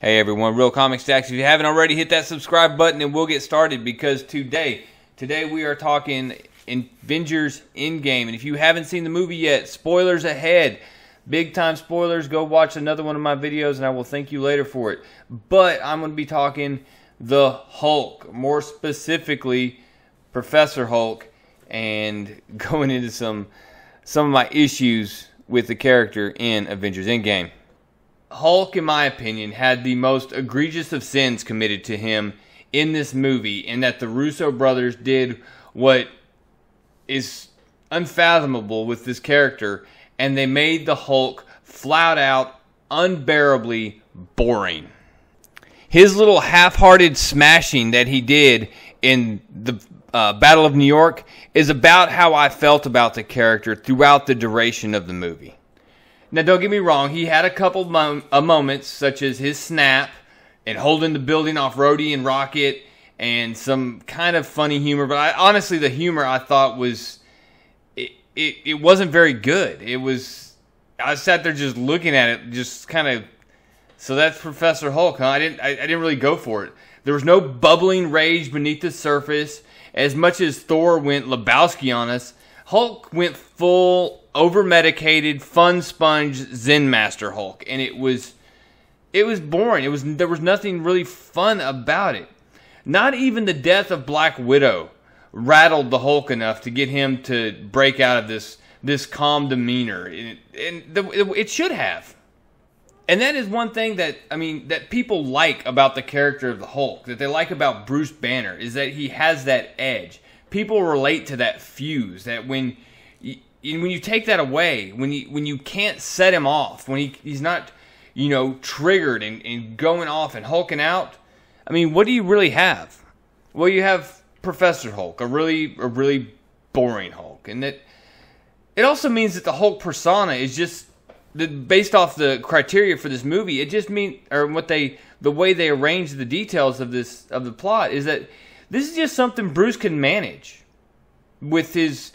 Hey everyone, Real Comic Stacks. If you haven't already, hit that subscribe button and we'll get started because today we are talking Avengers Endgame. And if you haven't seen the movie yet, spoilers ahead. Big time spoilers. Go watch another one of my videos and I will thank you later for it. But I'm going to be talking the Hulk, more specifically Professor Hulk, and going into some of my issues with the character in Avengers Endgame. Hulk, in my opinion, had the most egregious of sins committed to him in this movie, in that the Russo brothers did what is unfathomable with this character, and they made the Hulk flat out, unbearably boring. His little half-hearted smashing that he did in the Battle of New York is about how I felt about the character throughout the duration of the movie. Now, don't get me wrong, he had a couple moments, such as his snap and holding the building off Rhodey and Rocket, and some kind of funny humor. But honestly, the humor I thought was, it wasn't very good. I sat there just looking at it, just kind of, so that's Professor Hulk, huh? I didn't really go for it. There was no bubbling rage beneath the surface. As much as Thor went Lebowski on us, Hulk went full over-medicated, fun sponge Zen Master Hulk, and it was boring. There was nothing really fun about it. Not even the death of Black Widow rattled the Hulk enough to get him to break out of this calm demeanor, and it should have. And that is one thing that people like about the character of the Hulk, that they like about Bruce Banner, is that he has that edge. People relate to that fuse, that when you take that away, when you can't set him off, when he's not, triggered and going off and hulking out, what do you really have? Well, you have Professor Hulk, a really boring Hulk. And that it also means that the Hulk persona is just, based off the criteria for this movie, it just means, or the way they arrange the details of the plot, is that this is just something Bruce can manage with his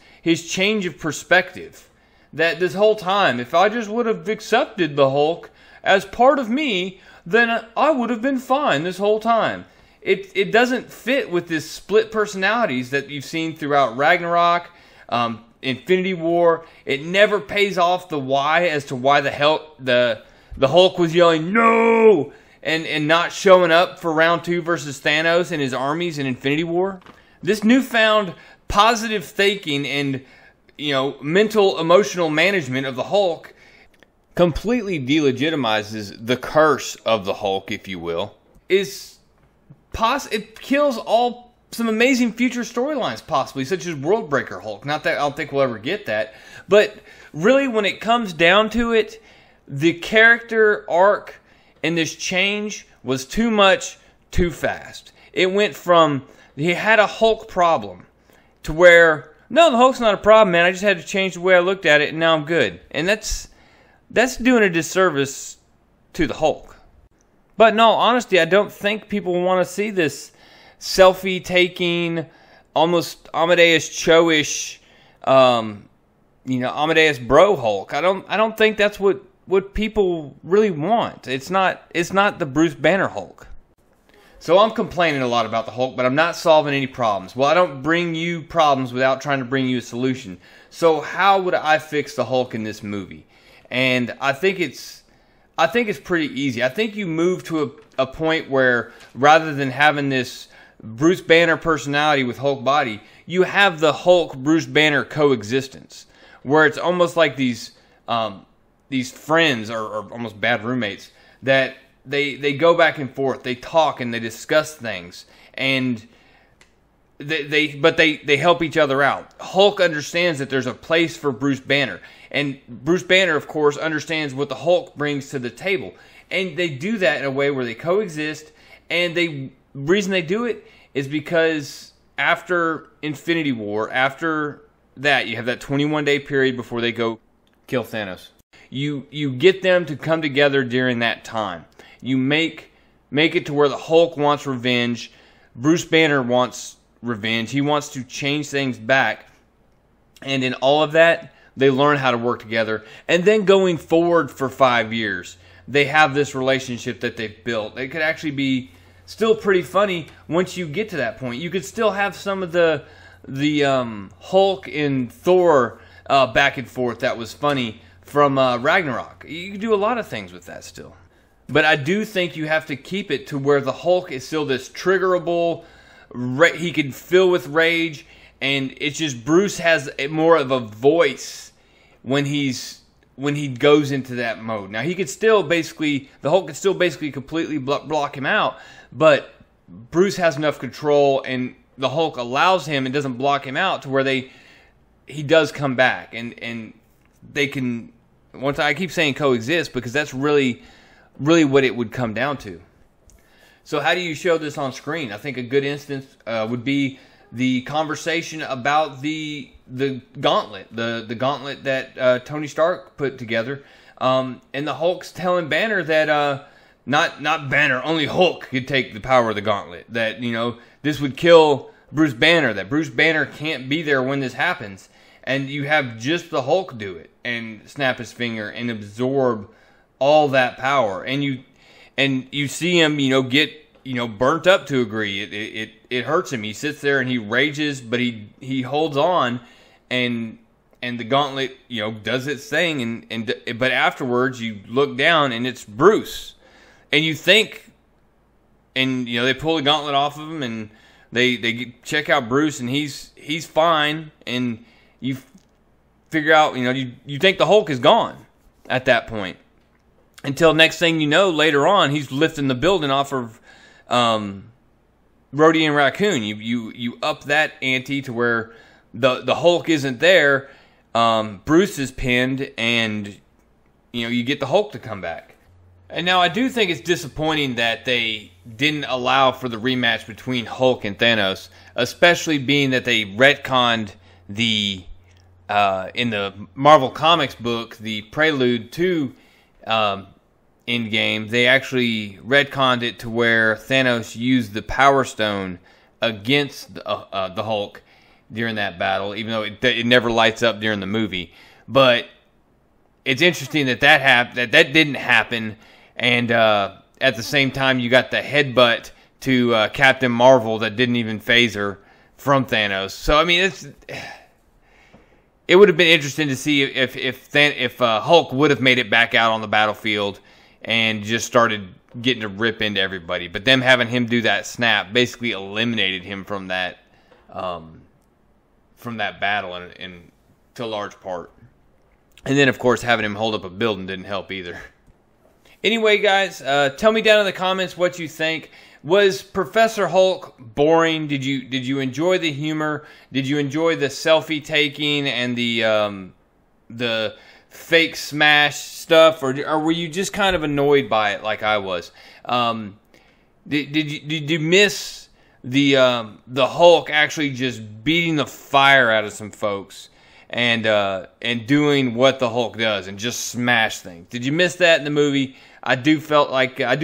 change of perspective. That this whole time, if I just would have accepted the Hulk as part of me, then I would have been fine this whole time. It doesn't fit with this split personalities that you've seen throughout Ragnarok, Infinity War. It never pays off the why as to why the Hulk was yelling no and not showing up for round 2 versus Thanos and his armies in Infinity War. This newfound positive thinking and mental emotional management of the Hulk completely delegitimizes the curse of the Hulk, if you will. It kills some amazing future storylines, possibly, such as Worldbreaker Hulk. Not that I don't think we'll ever get that, but really, when it comes down to it, the character arc and this change was too much, too fast. It went from he had a Hulk problem to where, no, the Hulk's not a problem, man. I just had to change the way I looked at it, and now I'm good. And that's doing a disservice to the Hulk. But in all honesty, I don't think people want to see this selfie-taking, almost Amadeus Cho-ish, Amadeus Bro Hulk. I don't think that's what people really want. It's not the Bruce Banner Hulk. So I'm complaining a lot about the Hulk, but I'm not solving any problems. Well, I don't bring you problems without trying to bring you a solution. So how would I fix the Hulk in this movie? And I think it's pretty easy. I think you move to a point where, rather than having this Bruce Banner personality with Hulk body, you have the Hulk Bruce Banner coexistence, where it's almost like these friends or almost bad roommates that they go back and forth, they talk and they discuss things, and they help each other out. Hulk understands that there's a place for Bruce Banner, and Bruce Banner, of course, understands what the Hulk brings to the table, and they do that in a way where they coexist. And the reason they do it is because after Infinity War, after that, you have that 21-day period before they go kill Thanos. You get them to come together during that time. You make it to where the Hulk wants revenge. Bruce Banner wants revenge. He wants to change things back. And in all of that, they learn how to work together. And then going forward for 5 years, they have this relationship that they've built. It could actually be still pretty funny once you get to that point. You could still have some of the Hulk and Thor back and forth that was funny from Ragnarok. You can do a lot of things with that still. But I do think you have to keep it to where the Hulk is still this triggerable, he can fill with rage, and it's just Bruce has more of a voice when he goes into that mode. Now he could still basically, the Hulk could still basically completely block him out, but Bruce has enough control, and the Hulk allows him and doesn't block him out to where he does come back, and they can. Once I keep saying coexist because that's really what it would come down to. So how do you show this on screen? I think a good instance would be the conversation about the gauntlet, the gauntlet that Tony Stark put together, and the Hulk's telling Banner that not Banner, only Hulk could take the power of the gauntlet. That this would kill Bruce Banner. That Bruce Banner can't be there when this happens, and you have just the Hulk do it and snap his finger and absorb all that power, and you see him get burnt up to a degree. It hurts him. He sits there and he rages, but he holds on, and the gauntlet does its thing, but afterwards you look down and it's Bruce, and you think, and they pull the gauntlet off of him and they check out Bruce and he's fine, and you figure out you think the Hulk is gone at that point. Until next thing you know, later on, he's lifting the building off of Rhodey and Raccoon. You up that ante to where the Hulk isn't there. Bruce is pinned, and you get the Hulk to come back. And now I do think it's disappointing that they didn't allow for the rematch between Hulk and Thanos, especially being that they retconned the in the Marvel Comics book, the prelude to Endgame, they actually retconned it to where Thanos used the Power Stone against the Hulk during that battle, even though it never lights up during the movie. But it's interesting that that didn't happen, and at the same time you got the headbutt to Captain Marvel that didn't even phase her from Thanos. So I mean, it would have been interesting to see if Hulk would have made it back out on the battlefield and just started getting to rip into everybody. But them having him do that snap basically eliminated him from that battle and to a large part. And then, of course, having him hold up a building didn't help either. Anyway, guys, tell me down in the comments what you think. Was Professor Hulk boring? Did you enjoy the humor? Did you enjoy the selfie taking and the fake smash stuff, or were you just kind of annoyed by it like I was? Did you miss the Hulk actually just beating the fire out of some folks and doing what the Hulk does and just smash things? Did you miss that in the movie? I felt like I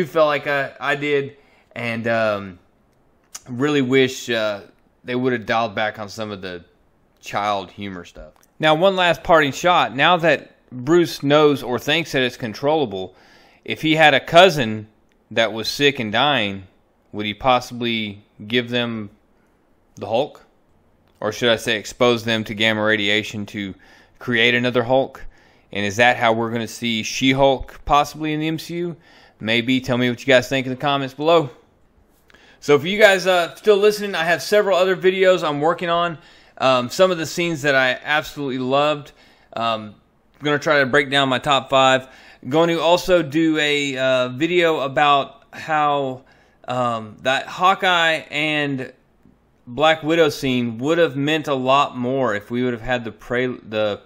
did. And really wish they would have dialed back on some of the child humor stuff. Now, one last parting shot. Now that Bruce knows or thinks that it's controllable, if he had a cousin that was sick and dying, would he possibly give them the Hulk? Or should I say expose them to gamma radiation to create another Hulk? And is that how we're going to see She-Hulk possibly in the MCU? Maybe. Tell me what you guys think in the comments below. So for you guys still listening, I have several other videos I'm working on. Some of the scenes that I absolutely loved. I'm going to try to break down my top 5. I'm going to also do a video about how that Hawkeye and Black Widow scene would have meant a lot more if we would have had the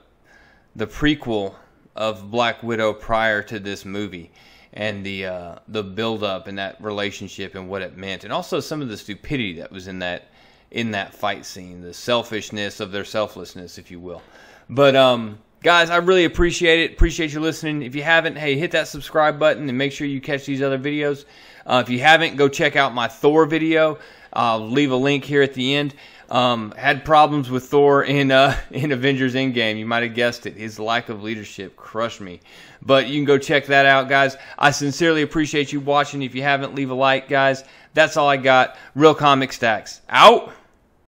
prequel of Black Widow prior to this movie. And the build-up and that relationship and what it meant, and also some of the stupidity that was in that fight scene, the selfishness of their selflessness, if you will. But guys, I really appreciate it. Appreciate you listening. If you haven't, hey, hit that subscribe button and make sure you catch these other videos. If you haven't, go check out my Thor video. I'll leave a link here at the end. Had problems with Thor in Avengers Endgame. You might have guessed it. His lack of leadership crushed me. But you can go check that out, guys. I sincerely appreciate you watching. If you haven't, leave a like, guys. That's all I got. Real Comic Stacks. Out!